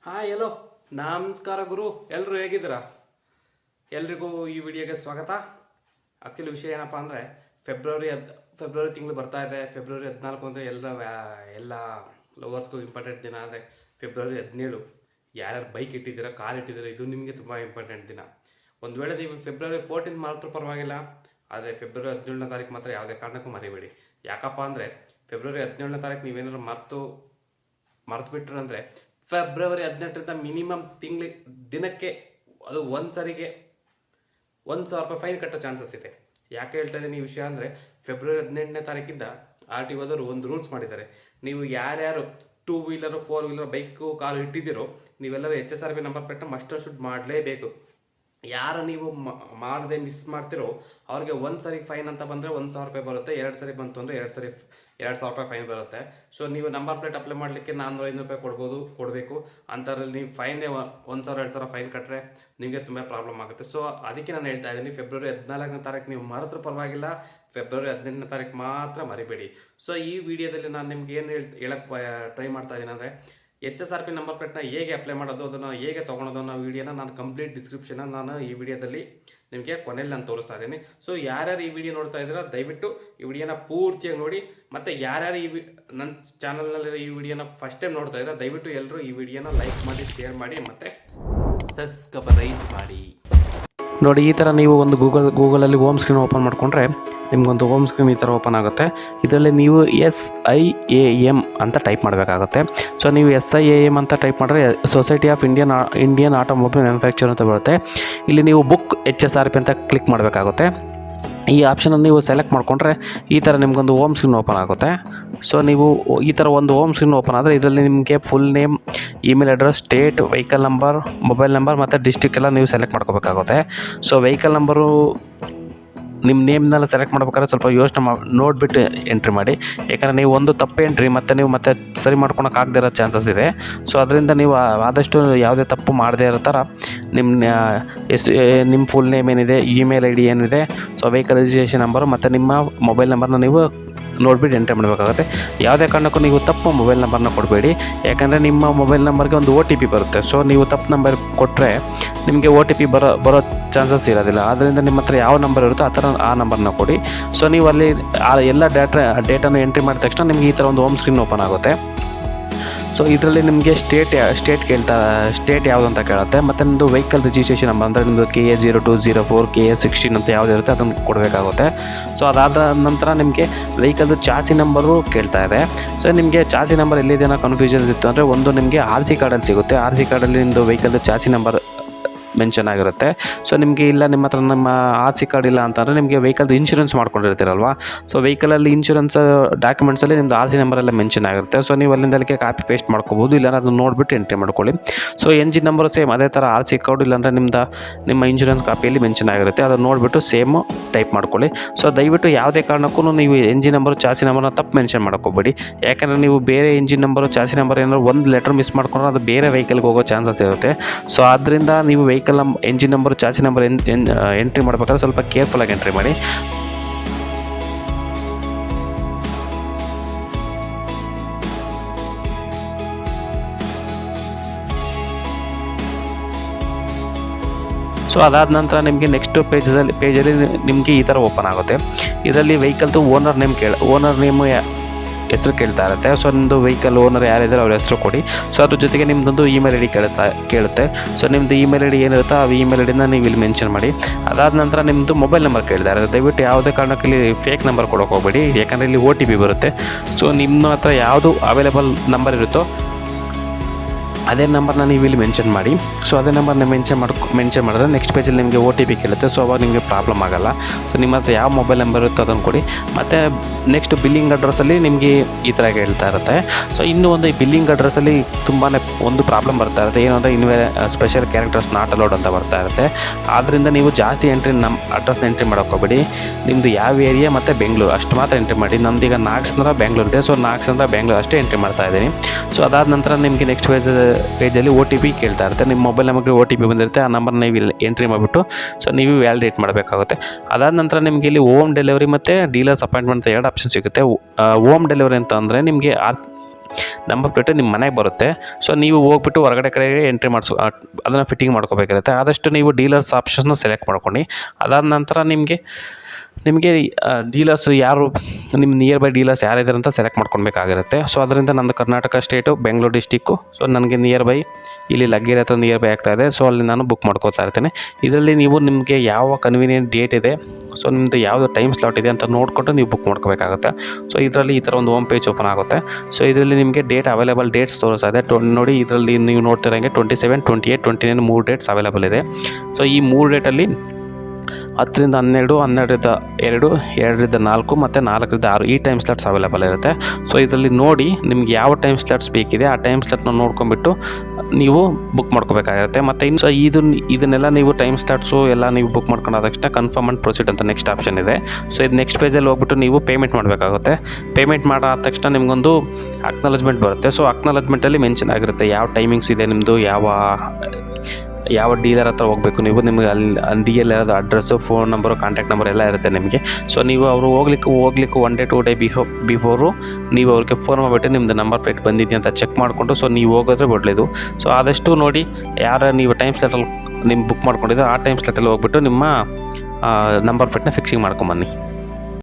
Hi ಎಲ್ಲೋ ನಮಸ್ಕಾರ ಗುರು. ಎಲ್ಲರೂ ಹೇಗಿದ್ದೀರಾ? ಎಲ್ರಿಗೂ ಈ ವಿಡಿಯೋಗೆ ಸ್ವಾಗತ. ಆ್ಯಕ್ಚುಲಿ ವಿಷಯ ಏನಪ್ಪ ಅಂದರೆ ಫೆಬ್ರವರಿ ತಿಂಗಳು ಬರ್ತಾ ಇದೆ. ಫೆಬ್ರವರಿ 14 ಅಂದರೆ ಎಲ್ಲ ಲವರ್ಸ್ಗೂ ಇಂಪಾರ್ಟೆಂಟ್ ದಿನ. ಅಂದರೆ ಫೆಬ್ರವರಿ 17 ಯಾರ್ಯಾರು ಬೈಕ್ ಇಟ್ಟಿದ್ದೀರಾ, ಕಾರ್ ಇಟ್ಟಿದ್ದೀರಾ, ಇದು ನಿಮಗೆ ತುಂಬ ಇಂಪಾರ್ಟೆಂಟ್ ದಿನ. ಒಂದು ವೇಳೆ ನೀವು ಫೆಬ್ರವರಿ 14 ಮಾಡಿದ್ರೂ ಪರವಾಗಿಲ್ಲ, ಆದರೆ ಫೆಬ್ರವರಿ 17ನೇ ತಾರೀಕು ಮಾತ್ರ ಯಾವುದೇ ಕಾರಣಕ್ಕೂ ಮರಿಬೇಡಿ. ಯಾಕಪ್ಪ ಅಂದರೆ ಫೆಬ್ರವರಿ 17ನೇ ತಾರೀಕು ನೀವೇನಾದ್ರು ಮರೆತು ಬಿಟ್ರು ಅಂದರೆ ಫೆಬ್ರವರಿ 18ರಿಂದ ಮಿನಿಮಮ್ ದಿನಕ್ಕೆ ಅದು ಒಂದ್ಸರಿಗೆ 1,000 ರೂಪಾಯಿ ಫೈನ್ ಕಟ್ಟೋ ಚಾನ್ಸಸ್ ಇದೆ. ಯಾಕೆ ಹೇಳ್ತಾ ಇದ್ದೀನಿ ಈ ವಿಷಯ ಅಂದರೆ ಫೆಬ್ರವರಿ 18ನೇ ತಾರೀಕಿಂದ RTOದವರು ಒಂದು ರೂಲ್ಸ್ ಮಾಡಿದ್ದಾರೆ. ನೀವು ಯಾರ್ಯಾರು 2 ವೀಲರು 4 ವೀಲರ್ ಬೈಕು ಕಾರು ಇಟ್ಟಿದ್ದೀರೋ ನೀವೆಲ್ಲರೂ HSRB ನಂಬರ್ ಪ್ಲೇಟ್ನ ಮಸ್ಟ್ ಶುಡ್ ಮಾಡಲೇಬೇಕು. ಯಾರು ನೀವು ಮಾಡದೆ ಮಿಸ್ ಮಾಡ್ತಿರೋ ಅವ್ರಿಗೆ ಒಂದು ಸರಿ ಫೈನ್ ಅಂತ ಬಂದರೆ 1,000 ರೂಪಾಯಿ ಬರುತ್ತೆ. 2 ಸರಿ ಬಂತು ಅಂದರೆ 2,000 ರೂಪಾಯಿ ಫೈನ್ ಬರುತ್ತೆ. ಸೊ ನೀವು ನಂಬರ್ ಪ್ಲೇಟ್ ಅಪ್ಲೈ ಮಾಡಲಿಕ್ಕೆ 400-500 ರೂಪಾಯಿ ಕೊಡಬೇಕು. ಅಂಥದ್ರಲ್ಲಿ ನೀವು ಫೈನೇ 1,000-2,000 ಫೈನ್ ಕಟ್ಟರೆ ನಿಮಗೆ ತುಂಬ ಪ್ರಾಬ್ಲಮ್ ಆಗುತ್ತೆ. ಸೊ ಅದಕ್ಕೆ ನಾನು ಹೇಳ್ತಾ ಇದ್ದೀನಿ, ಫೆಬ್ರವರಿ 14ನೇ ತಾರೀಕು ನೀವು ಮರೆತರೂ ಪರವಾಗಿಲ್ಲ, ಫೆಬ್ರವರಿ 18ನೇ ತಾರೀಕು ಮಾತ್ರ ಮರಿಬೇಡಿ. ಸೊ ಈ ವಿಡಿಯೋದಲ್ಲಿ ನಾನು ನಿಮ್ಗೆ ಏನು ಹೇಳಕ್ಕೆ ಟ್ರೈ ಮಾಡ್ತಾ ಇದ್ದೀನಿ ಅಂದರೆ HSRB ನಂಬರ್ ಪ್ಲೇಟ್ನ ಹೇಗೆ ಅಪ್ಲೈ ಮಾಡೋದು, ಅದನ್ನು ಹೇಗೆ ತೊಗೊಳೋದು ಅನ್ನೋ ವೀಡಿಯೋನ ನಾನು ಕಂಪ್ಲೀಟ್ ಡಿಸ್ಕ್ರಿಪ್ಷನ್ನ ನಾನು ಈ ವಿಡಿಯೋದಲ್ಲಿ ನಿಮಗೆ ಕೊನೆಯಲ್ಲಿ ನಾನು ತೋರಿಸ್ತಾ ಇದ್ದೀನಿ. ಸೊ ಯಾರ್ಯಾರು ಈ ವಿಡಿಯೋ ನೋಡ್ತಾ ಇದ್ದೀರಾ ದಯವಿಟ್ಟು ಈ ವಿಡಿಯೋನ ಪೂರ್ತಿಯಾಗಿ ನೋಡಿ. ಮತ್ತು ಯಾರ್ಯಾರು ನನ್ನ ಚಾನಲ್ನಲ್ಲಿರೋ ಈ ವಿಡಿಯೋನ ಫಸ್ಟ್ ಟೈಮ್ ನೋಡ್ತಾ ಇದ್ದೀರಾ ದಯವಿಟ್ಟು ಎಲ್ಲರೂ ಈ ವಿಡಿಯೋನ ಲೈಕ್ ಮಾಡಿ, ಶೇರ್ ಮಾಡಿ ಮತ್ತು ಸಬ್ಸ್ಕ್ರೈಬ್ ಮಾಡಿ. ನೋಡಿ, ಈ ಥರ ನೀವು ಒಂದು ಗೂಗಲಲ್ಲಿ ಹೋಮ್ ಸ್ಕ್ರೀನ್ ಓಪನ್ ಮಾಡಿಕೊಂಡ್ರೆ ನಿಮಗೊಂದು ಹೋಮ್ ಸ್ಕ್ರೀನ್ ಈ ಥರ ಓಪನ್ ಆಗುತ್ತೆ. ಇದರಲ್ಲಿ ನೀವು SIAM ಅಂತ ಟೈಪ್ ಮಾಡಬೇಕಾಗುತ್ತೆ. ಸೊ ನೀವು SIAM ಅಂತ ಟೈಪ್ ಮಾಡಿದ್ರೆ society of Indian automobile manufacture ಅಂತ ಬರುತ್ತೆ. ಇಲ್ಲಿ ನೀವು ಬುಕ್ HSRB ಅಂತ ಕ್ಲಿಕ್ ಮಾಡಬೇಕಾಗುತ್ತೆ. ಈ ಆಪ್ಷನನ್ನು ನೀವು ಸೆಲೆಕ್ಟ್ ಮಾಡಿಕೊಂಡ್ರೆ ಈ ಥರ ನಿಮಗೊಂದು ಹೋಮ್ ಸ್ಕ್ರೀನ್ ಓಪನ್ ಆಗುತ್ತೆ. ಸೊ ನೀವು ಈ ಥರ ಒಂದು ಹೋಮ್ ಸ್ಕ್ರೀನ್ ಓಪನ್ ಆದರೆ ಇದರಲ್ಲಿ ನಿಮಗೆ full name, email address, state, vehicle number, mobile number ಮತ್ತು ಡಿಸ್ಟ್ರಿಕ್ಟ್ ಎಲ್ಲ ನೀವು ಸೆಲೆಕ್ಟ್ ಮಾಡ್ಕೋಬೇಕಾಗುತ್ತೆ. ಸೊ ವೆಹಿಕಲ್ ನಂಬರು ನಿಮ್ಮ ನೇಮ್ನೆಲ್ಲ ಸೆಲೆಕ್ಟ್ ಮಾಡ್ಬೇಕಾದ್ರೆ ಸ್ವಲ್ಪ ಯೋಚನೆ ನೋಡಿಬಿಟ್ಟು ಎಂಟ್ರಿ ಮಾಡಿ. ಯಾಕಂದರೆ ನೀವು ಒಂದು ತಪ್ಪು ಎಂಟ್ರಿ ನೀವು ಮತ್ತೆ ಸರಿ ಮಾಡ್ಕೊಳಕ್ಕಾಗದೇ ಇರೋ ಚಾನ್ಸಸ್ ಇದೆ. ಸೊ ಅದರಿಂದ ನೀವು ಆದಷ್ಟು ಯಾವುದೇ ತಪ್ಪು ಮಾಡದೇ ಇರೋ ಥರ ನಿಮ್ಮ ಫುಲ್ ನೇಮ್ ಏನಿದೆ, ಇಮೇಲ್ ID ಏನಿದೆ, ಸೊ ವೆಹಿಕಲ್ ರಿಜಿಸ್ಟ್ರೇಷನ್ ನಂಬರು ಮತ್ತು ನಿಮ್ಮ ಮೊಬೈಲ್ ನಂಬರ್ನ ನೀವು ನೋಡಿಬಿಟ್ಟು ಎಂಟ್ರಿ ಮಾಡಬೇಕಾಗುತ್ತೆ. ಯಾವುದೇ ಕಾರಣಕ್ಕೂ ನೀವು ತಪ್ಪು ಮೊಬೈಲ್ ನಂಬರ್ನ ಕೊಡಬೇಡಿ. ಯಾಕಂದರೆ ನಿಮ್ಮ ಮೊಬೈಲ್ ನಂಬರ್ಗೆ ಒಂದು OTP ಬರುತ್ತೆ. ಸೊ ನೀವು ತಪ್ಪು ನಂಬರ್ ಕೊಟ್ಟರೆ ನಿಮಗೆ OTP ಬರೋ ಚಾನ್ಸಸ್ ಇರೋದಿಲ್ಲ. ಆದ್ದರಿಂದ ನಿಮ್ಮ ಹತ್ರ ಯಾವ ನಂಬರ್ ಇರುತ್ತೋ ಆ ನಂಬರ್ನ ಕೊಡಿ. ಸೊ ನೀವು ಅಲ್ಲಿ ಎಲ್ಲ ಡೇಟಾನ ಎಂಟ್ರಿ ಮಾಡಿದ ತಕ್ಷಣ ನಿಮಗೆ ಈ ಥರ ಒಂದು ಹೋಮ್ ಸ್ಕ್ರೀನ್ ಓಪನ್ ಆಗುತ್ತೆ. ಸೊ ಇದರಲ್ಲಿ ನಿಮಗೆ ಸ್ಟೇಟ್ ಯಾವುದು ಅಂತ ಕೇಳುತ್ತೆ. ಮತ್ತು ನಿಮ್ಮದು ವೆಹಿಕಲ್ ರಿಜಿಸ್ಟ್ರೇಷನ್ ನಂಬರ್ ಅಂದರೆ ನಿಮ್ಮದು KA 0204 KA 16 ಅಂತ ಯಾವುದು ಇರುತ್ತೆ ಅದನ್ನು ಕೊಡಬೇಕಾಗುತ್ತೆ. ಸೊ ಅದಾದ ನಂತರ ನಿಮಗೆ ವೆಹಿಕಲ್ದು ಚಾಸಿ ನಂಬರು ಕೇಳ್ತಾ ಇದೆ. ಸೊ ನಿಮಗೆ ಚಾಸಿ ನಂಬರ್ ಎಲ್ಲಿದೇನೋ ಕನ್ಫ್ಯೂಷನ್ ಇತ್ತು ಅಂದರೆ ಒಂದು ನಿಮಗೆ RC ಕಾರ್ಡಲ್ಲಿ ಸಿಗುತ್ತೆ. RC ಕಾರ್ಡಲ್ಲಿ ನಿಮ್ಮದು ವೆಹಿಕಲ್ದು ಚಾಸಿ ನಂಬರ್ ಮೆನ್ಷನ್ ಆಗಿರುತ್ತೆ. ಸೊ ನಿಮಗೆ ಇಲ್ಲ, ನಿಮ್ಮ ಹತ್ರ ನಮ್ಮ RC ಕಾರ್ಡ್ ಇಲ್ಲ ಅಂತಂದರೆ ನಿಮಗೆ ವೆಹಿಕಲ್ದು ಇನ್ಶೂರೆನ್ಸ್ ಮಾಡ್ಕೊಂಡಿರ್ತೀರಲ್ವ. ಸೊ ವೆಹಿಕಲಲ್ಲಿ ಇನ್ಶೂರೆನ್ಸ್ ಡಾಕ್ಯುಮೆಂಟ್ಸಲ್ಲಿ ನಿಮ್ಮದು RC ನಂಬರೆಲ್ಲ ಮೆನ್ಷನ್ ಆಗಿರುತ್ತೆ. ಸೊ ನೀವು ಅಲ್ಲಿಂದಲಿಕ್ಕೆ ಕಾಪಿ ಪೇಸ್ಟ್ ಮಾಡ್ಕೋಬೋದು, ಇಲ್ಲಾಂದ್ರೆ ಅದನ್ನು ನೋಡಿಬಿಟ್ಟು ಎಂಟ್ರಿ ಮಾಡ್ಕೊಳ್ಳಿ. ಸೊ ಎಂಜಿನ್ ನಂಬರು ಸೇಮ್ ಅದೇ ಥರ RC ಕಾರ್ಡ್ ಇಲ್ಲಾಂದರೆ ನಿಮ್ಮ ಇನ್ಶೂರೆನ್ಸ್ ಕಾಪಿಯಲ್ಲಿ ಮೆನ್ಷನ್ ಆಗಿರುತ್ತೆ, ಅದನ್ನು ನೋಡಿಬಿಟ್ಟು ಸೇಮ್ ಟೈಪ್ ಮಾಡ್ಕೊಳ್ಳಿ. ಸೊ ದಯವಿಟ್ಟು ಯಾವುದೇ ಕಾರಣಕ್ಕೂ ನೀವು ಎಂಜಿನ್ ನಂಬರು ಚಾಸಿ ನಂಬರ್ನ ತಪ್ಪು ಮೆನ್ಷನ್ ಮಾಡ್ಕೋಬೇಡಿ. ಯಾಕಂದರೆ ನೀವು ಬೇರೆ ಎಂಜಿನ್ ನಂಬರು ಚಾಸಿ ನಂಬರ್ ಏನಾದ್ರು ಒಂದು ಲೆಟ್ರ್ ಮಿಸ್ ಮಾಡ್ಕೊಂಡ್ರೆ ಅದು ಬೇರೆ ವೆಹಿಕಲ್ಗೆ ಹೋಗೋ ಚಾನ್ಸಸ್ ಇರುತ್ತೆ. ಸೊ ಆದ್ದರಿಂದ ನೀವು engine number chassis number entry ಮಾಡಬೇಕಾದ್ರೆ ಸ್ವಲ್ಪ ಕೇರ್ಫುಲ್ಲಾಗಿ ಎಂಟ್ರಿ ಮಾಡಿ. ಸೊ ಅದಾದ ನಂತರ ನಿಮಗೆ ನೆಕ್ಸ್ಟ್ ಪೇಜಲ್ಲಿ ನಿಮಗೆ ಈ ಥರ ಓಪನ್ ಆಗುತ್ತೆ. ಇದರಲ್ಲಿ ವೆಹಿಕಲ್ದು ಓನರ್ ನೇಮ್ ಹೆಸರು ಕೇಳ್ತಾ ಇರುತ್ತೆ. ಸೊ ನಿಮ್ಮದು ವೆಹಿಕಲ್ ಓನರ್ ಯಾರಿದ್ದಾರೆ ಅವ್ರ ಹೆಸರು ಕೊಡಿ. ಸೊ ಅದ್ರ ಜೊತೆಗೆ ನಿಮ್ಮದೊಂದು ಇಮೇಲ್ ID ಕೇಳುತ್ತೆ. ಸೊ ನಿಮ್ಮದು ಇಮೇಲ್ ID ಏನಿರುತ್ತೋ ಆ ಇಮೇಲ್ IDನ ನೀವು ಇಲ್ಲಿ ಮೆನ್ಷನ್ ಮಾಡಿ. ಅದಾದ ನಂತರ ನಿಮ್ಮದು ಮೊಬೈಲ್ ನಂಬರ್ ಕೇಳ್ತಾ ಇರುತ್ತೆ. ದಯವಿಟ್ಟು ಯಾವುದೇ ಕಾರಣಕ್ಕೆ ಇಲ್ಲಿ ಫೇಕ್ ನಂಬರ್ ಕೊಡೋಕೆ ಹೋಗಬೇಡಿ, ಯಾಕಂದರೆ ಇಲ್ಲಿ OTP ಬರುತ್ತೆ. ಸೊ ನಿಮ್ಮ ಹತ್ರ ಯಾವುದು ಅವೈಲೇಬಲ್ ನಂಬರ್ ಇರುತ್ತೋ ಅದೇ ನಂಬರ್ನ ನೀವು ಇಲ್ಲಿ ಮೆನ್ಷನ್ ಮಾಡಿ. ಸೊ ಅದೇ ನಂಬರ್ನ ಮೆನ್ಷನ್ ಮಾಡಿದ್ರೆ ನೆಕ್ಸ್ಟ್ ಪೇಜಲ್ಲಿ ನಿಮಗೆ OTP ಕೇಳುತ್ತೆ. ಸೊ ಅವಾಗ ನಿಮಗೆ ಪ್ರಾಬ್ಲಮ್ ಆಗೋಲ್ಲ. ಸೊ ನಿಮ್ಮ ಹತ್ರ ಯಾವ ಮೊಬೈಲ್ ನಂಬರ್ ಇರುತ್ತೋ ಅದನ್ನು ಕೊಡಿ. ಮತ್ತು ನೆಕ್ಸ್ಟ್ ಬಿಲ್ಲಿಂಗ್ ಅಡ್ರೆಸ್ಸಲ್ಲಿ ನಿಮಗೆ ಈ ಥರ ಹೇಳ್ತಾ ಇರುತ್ತೆ. ಸೊ ಇನ್ನೂ ಒಂದು ಈ ಬಿಲ್ಲಿಂಗ್ ಅಡ್ರೆಸ್ಸಲ್ಲಿ ತುಂಬಾ ಒಂದು ಪ್ರಾಬ್ಲಮ್ ಬರ್ತಾ ಇರುತ್ತೆ. ಏನು ಅಂದರೆ ಸ್ಪೆಷಲ್ ಕ್ಯಾರೆಕ್ಟರ್ಸ್ ನಾಟ್ ಅಲೌಡ್ ಅಂತ ಬರ್ತಾ ಇರುತ್ತೆ. ಆದ್ದರಿಂದ ನೀವು ಜಾಸ್ತಿ ಅಡ್ರೆಸ್ನ ಎಂಟ್ರಿ ಮಾಡೋಕ್ಕೋಗ್ಬೇಡಿ. ನಿಮ್ಮದು ಯಾವ ಏರಿಯಾ ಮತ್ತು ಬೆಂಗಳೂರು ಅಷ್ಟು ಮಾತ್ರ ಎಂಟ್ರಿ ಮಾಡಿ. ನಮ್ಮದೀಗ ನಾಗಸಂದ್ರ ಬೆಂಗಳೂರು ಇದೆ. ಸೊ ನಾಗಸಂದ್ರ ಬೆಂಗಳೂರು ಅಷ್ಟೇ ಎಂಟ್ರಿ ಮಾಡ್ತಾ ಇದ್ದೀನಿ. ಸೊ ಅದಾದ ನಂತರ ನಿಮಗೆ ನೆಕ್ಸ್ಟ್ ಪೇಜಲ್ಲಿ OTP ಕೇಳ್ತಾ ಇರುತ್ತೆ. ನಿಮ್ಮ ಮೊಬೈಲ್ ನಂಬರ್ಗೆ OTP ಬಂದಿರುತ್ತೆ. ಆ ನಂಬರ್ನ ನೀವು ಇಲ್ಲಿ ಎಂಟ್ರಿ ಮಾಡಿಬಿಟ್ಟು ಸೊ ನೀವು ವ್ಯಾಲಿಡೇಟ್ ಮಾಡಬೇಕಾಗುತ್ತೆ. ಅದಾದ ನಂತರ ನಿಮಗೆ ಇಲ್ಲಿ ಹೋಮ್ ಡೆಲಿವರಿ ಮತ್ತು ಡೀಲರ್ಸ್ ಅಪಾಯಿಂಟ್ಮೆಂಟ್ ಅಂತ 2 ಆಪ್ಷನ್ ಸಿಗುತ್ತೆ. ಹೋಮ್ ಡೆಲಿವರಿ ಅಂತ ಅಂದರೆ ನಿಮಗೆ ನಂಬರ್ ಪ್ಲೇಟು ನಿಮ್ಮ ಮನೆಗೆ ಬರುತ್ತೆ. ಸೊ ನೀವು ಹೋಗ್ಬಿಟ್ಟು ಹೊರಗಡೆ ಕಡೆಗೆ ಎಂಟ್ರಿ ಅದನ್ನು ಫಿಟ್ಟಿಂಗ್ ಮಾಡ್ಕೋಬೇಕಾಗುತ್ತೆ. ಆದಷ್ಟು ನೀವು ಡೀಲರ್ಸ್ ಆಪ್ಷನ್ಸ್ನ ಸೆಲೆಕ್ಟ್ ಮಾಡ್ಕೊಂಡು ಅದಾದ ನಂತರ ನಿಮಗೆ ಡೀಲರ್ಸ್ ಯಾರು ನಿಮ್ಮ ನಿಯರ್ ಬೈ ಡೀಲರ್ಸ್ ಯಾರಿದ್ದಾರೆ ಅಂತ ಸೆಲೆಕ್ಟ್ ಮಾಡ್ಕೊಳ್ಬೇಕಾಗಿರುತ್ತೆ. ಸೊ ಅದರಿಂದ ನಂದು Karnataka state Bengaluru district. So ನನಗೆ ನಿಯರ್ ಬೈ ಇಲ್ಲಿ ಲಗ್ಗೆರೆ ಹತ್ರ ನಿಯರ್ ಬೈ ಆಗ್ತಾಯಿದೆ. ಸೊ ಅಲ್ಲಿ ನಾನು ಬುಕ್ ಮಾಡ್ಕೋತಾ ಇರ್ತೇನೆ. ಇದರಲ್ಲಿ ನೀವು ನಿಮಗೆ ಯಾವ ಕನ್ವೀನಿಯೆಂಟ್ ಡೇಟ್ ಇದೆ, ಸೊ ನಿಮ್ಮದು ಯಾವುದು ಟೈಮ್ ಸ್ಲಾಟ್ ಇದೆ ಅಂತ ನೋಡಿಕೊಂಡು ನೀವು ಬುಕ್ ಮಾಡ್ಕೋಬೇಕಾಗುತ್ತೆ. ಸೊ ಇದರಲ್ಲಿ ಈ ಥರ ಒಂದು ಹೋಮ್ ಪೇಜ್ ಓಪನ್ ಆಗುತ್ತೆ. ಸೊ ಇದರಲ್ಲಿ ನಿಮಗೆ ಅವೈಲೇಬಲ್ ಡೇಟ್ಸ್ ತೋರಿಸ್ತಾ ಇದೆ. ನೋಡಿ ಇದರಲ್ಲಿ ನೀವು ನೋಡ್ತಿರೋಂಗೆ 27, 28, 29 3 ಡೇಟ್ಸ್ ಅವೈಲೇಬಲ್ ಇದೆ. ಸೊ ಈ 3 ಡೇಟಲ್ಲಿ 10ರಿಂದ 12, 12ರಿಂದ 2, 2ರಿಂದ 4 ಮತ್ತು 4ರಿಂದ 6 ಈ ಟೈಮ್ ಸ್ಲಾಟ್ಸ್ ಅವೈಲೇಬಲ್ ಇರುತ್ತೆ. ಸೊ ಇದರಲ್ಲಿ ನೋಡಿ ನಿಮ್ಗೆ ಯಾವ ಟೈಮ್ ಸ್ಲಾಟ್ಸ್ ಬೇಕಿದೆ ಆ ಟೈಮ್ ಸ್ಲಾಟ್ನ ನೋಡ್ಕೊಂಬಿಟ್ಟು ನೀವು ಬುಕ್ ಮಾಡ್ಕೋಬೇಕಾಗಿರುತ್ತೆ. ಮತ್ತು ಇನ್ನು ಇದನ್ನೆಲ್ಲ ನೀವು ಟೈಮ್ ಸ್ಲಾಟ್ಸು ಎಲ್ಲ ನೀವು ಬುಕ್ ಮಾಡ್ಕೊಂಡಾದ ತಕ್ಷಣ ಕನ್ಫರ್ಮ್ ಆ್ಯಂಡ್ ಪ್ರೊಸೀಡ್ ಅಂತ ನೆಕ್ಸ್ಟ್ ಆಪ್ಷನ್ ಇದೆ. ಸೊ ಇದು ನೆಕ್ಸ್ಟ್ ಪೇಜಲ್ಲಿ ಹೋಗ್ಬಿಟ್ಟು ನೀವು ಪೇಮೆಂಟ್ ಮಾಡಬೇಕಾಗುತ್ತೆ. ಪೇಮೆಂಟ್ ಮಾಡಾದ ತಕ್ಷಣ ನಿಮಗೊಂದು ಅಕ್ನಾಲಜ್ಮೆಂಟ್ ಬರುತ್ತೆ. ಸೊ ಅಕ್ನಾಲಜ್ಮೆಂಟಲ್ಲಿ ಮೆನ್ಷನ್ ಆಗಿರುತ್ತೆ ಯಾವ ಟೈಮಿಂಗ್ಸ್ ಇದೆ ನಿಮ್ಮದು, ಯಾವ ಡೀಲರ್ ಹತ್ರ ಹೋಗಬೇಕು ನೀವು, ನಿಮಗೆ ಅಲ್ಲಿ ಡಿ ಎಲ್ ಇರೋದು address, phone number, contact number ಎಲ್ಲ ಇರುತ್ತೆ ನಿಮಗೆ. ಸೊ ನೀವು ಅವರು ಹೋಗ್ಲಿಕ್ಕೆ 1 day 2 day ಬಿಫೋರು ನೀವು ಅವ್ರಿಗೆ ಫೋನ್ ಮಾಡಿಬಿಟ್ಟು ನಿಮ್ಮದು ನಂಬರ್ ಪ್ಲೇಟ್ ಬಂದಿದೆಯಾ ಅಂತ ಚೆಕ್ ಮಾಡಿಕೊಂಡು ಸೊ ನೀವು ಹೋಗೋದ್ರೆ ಒಳ್ಳೆಯದು. ಸೊ ಆದಷ್ಟು ನೋಡಿ ಯಾರು ನೀವು ಟೈಮ್ ಸ್ಲಾಟಲ್ಲಿ ನಿಮ್ಮ ಬುಕ್ ಮಾಡ್ಕೊಂಡಿದ್ರೆ ಆ ಟೈಮ್ ಸ್ಲಾಟಲ್ಲಿ ಹೋಗ್ಬಿಟ್ಟು ನಿಮ್ಮ ನಂಬರ್ ಪ್ಲೇಟ್ನ ಫಿಕ್ಸಿಂಗ್ ಮಾಡ್ಕೊಂಬನ್ನಿ.